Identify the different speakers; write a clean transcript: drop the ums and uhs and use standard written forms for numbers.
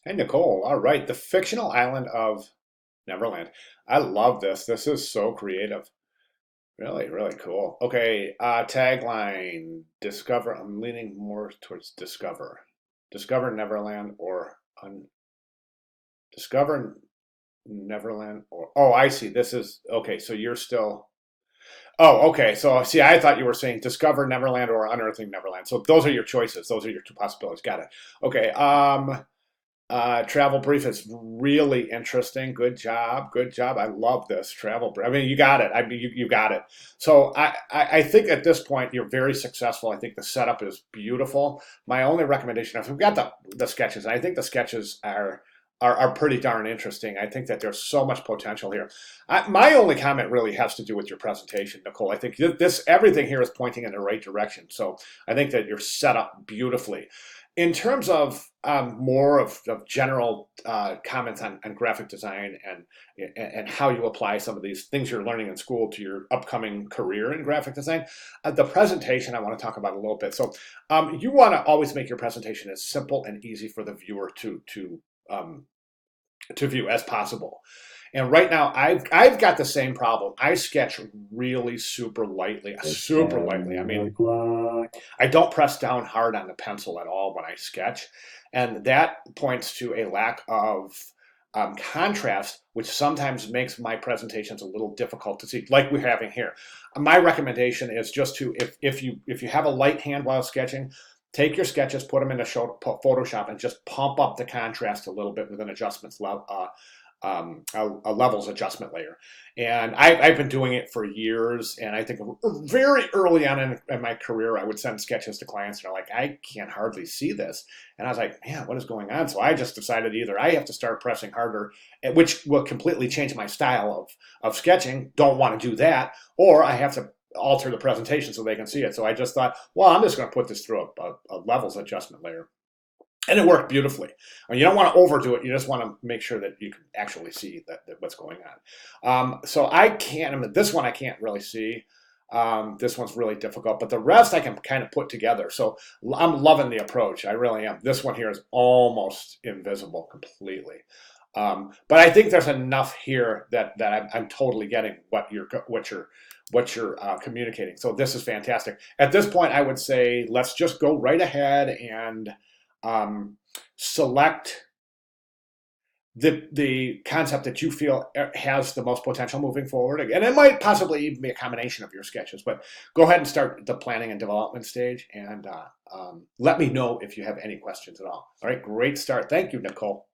Speaker 1: Hey, Nicole. All right. The fictional island of Neverland. I love this. This is so creative. Really, really cool. Okay. Tagline. Discover. I'm leaning more towards discover. Discover Neverland or discover Neverland or, oh, I see. This is, okay. So you're still, oh, okay. So see, I thought you were saying discover Neverland or unearthing Neverland. So those are your choices. Those are your two possibilities. Got it. Okay. Travel brief is really interesting. Good job. Good job. I love this travel brief. I mean, you got it. I mean, you got it. So I think at this point you're very successful. I think the setup is beautiful. My only recommendation is we've got the sketches. And I think the sketches are pretty darn interesting. I think that there's so much potential here. My only comment really has to do with your presentation, Nicole. I think this everything here is pointing in the right direction. So I think that you're set up beautifully. In terms of more of general comments on graphic design and how you apply some of these things you're learning in school to your upcoming career in graphic design, the presentation I want to talk about a little bit. So you want to always make your presentation as simple and easy for the viewer um, to view as possible. And right now, I've got the same problem. I sketch really
Speaker 2: It's
Speaker 1: super
Speaker 2: 10
Speaker 1: lightly. I mean,
Speaker 2: o'clock.
Speaker 1: I don't press down hard on the pencil at all when I sketch. And that points to a lack of contrast, which sometimes makes my presentations a little difficult to see, like we're having here. My recommendation is just to, if you have a light hand while sketching, take your sketches, put them in Photoshop, and just pump up the contrast a little bit with an adjustments level, a levels adjustment layer. And I've been doing it for years. And I think very early on in my career, I would send sketches to clients and they're like, I can't hardly see this. And I was like, man, what is going on? So I just decided either I have to start pressing harder, which will completely change my style of sketching. Don't want to do that. Or I have to alter the presentation so they can see it. So I just thought, well, I'm just going to put this through a levels adjustment layer. And it worked beautifully. I mean, you don't want to overdo it. You just want to make sure that you can actually see that what's going on. So I can't. I mean, this one I can't really see. This one's really difficult, but the rest I can kind of put together. So I'm loving the approach. I really am. This one here is almost invisible completely. But I think there's enough here that I'm totally getting what you're communicating. So this is fantastic. At this point, I would say let's just go right ahead and um, select the concept that you feel has the most potential moving forward. And it might possibly even be a combination of your sketches, but go ahead and start the planning and development stage and let me know if you have any questions at all. All right, great start. Thank you, Nicole.